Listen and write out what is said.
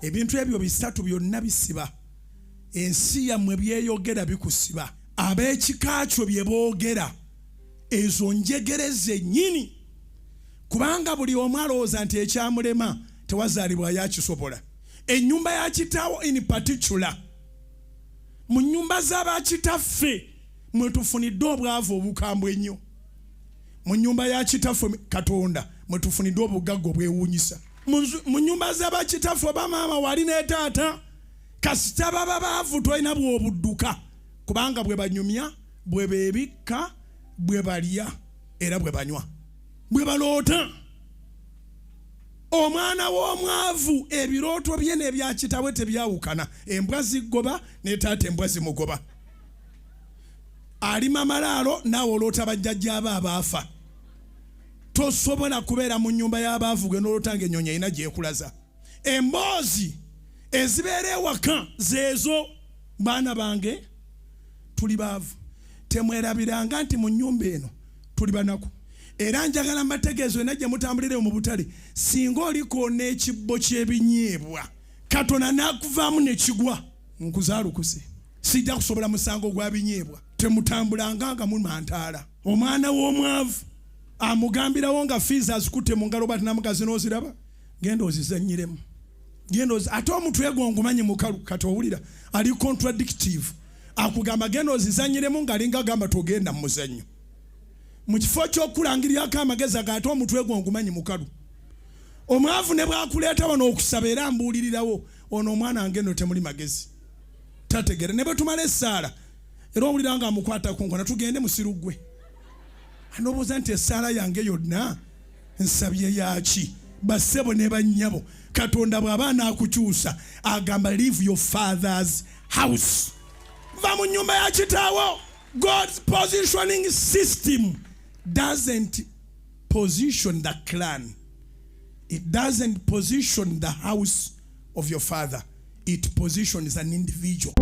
ebintu ebyo bisatu byonna bisiba. Ensi yammwe byeyogera bikusiba. Ab'ekika kyo bye boogera ezo njegere zennyini. Kubanga buli omu alowooza nti ekyamulema tewazaalibwa yakisobola. Ennyumba ya kitaawo in particular, mu nnyumba z'abakitaffe mwe tufunidde obwavu obukambwe ennyo. Mu nnyumba ya kitaffe Katonda mwe tufunidde obugagga obwewuunyisa. Mu nnyumba z'abakitaffe bamaama wali ne taata kasita baba baavu tolina bw'obudduka, kubanga bwe banyumya, bwe beebikka, bwe balya era bwe banywa, bwe baloota. Omwana w'omwavu ebirooto bye n'ebya kitaawe tebyawukana. Embwa zigoba ne taata embwa zimugoba. Alima malaalo naawe oloota bajjajja be abaafa. Tosobola kubeera mu nnyumba y'abaavu gwe n'oloota ng'ennyonyi erina gy'ekulaza. Emboozi ezibeera ewaka zeezo. Baana bange tuli baavu, temwerabiranga nti mu nnyumba eno tuli banaku. Era njagala mbategeeze najja mutambulire mu butale, singa oliko n'ekibbo ky'ebinyeebwa Katonda n'akuvaamu ne kigwa, nkuzaalukuse, sijja kusobola musango gwa binyeebwa. Temutambulanga nga mumantaala. Omwana w'omwavu amugambirawo nga fiizi azikutte mu ngalo bati namugazi n'oziraba, genda ozizannyiremu. Ate omutwe gwo ngumanyi mukalu, kati owulira ali contradictive. Akugamba genda ozizannyiremu ng'alinga agamba togenda mu muzannyo. Mu kifo ky'okulangirirako amagezi ago ate omutwe gwo ngumanyi mukalu. Omwavu ne bwakuleeta wano okusaba era mbuulirirawo, ono omwana wange nno temuli magezi. Tategere ne bwe tumala essaala era owulira nga amukwata ku nkono tugende musiru gwe. Anoobuuza nti essaala yange yonna nsabye yaki? Bassebo ne bannyabo, Katonda bw'aba anaakukyusa agamba leave your father's house. Va mu nnyumba ya kitaawo. God's positioning system doesn't position the clan. It doesn't position the house of your father. It positions an individual.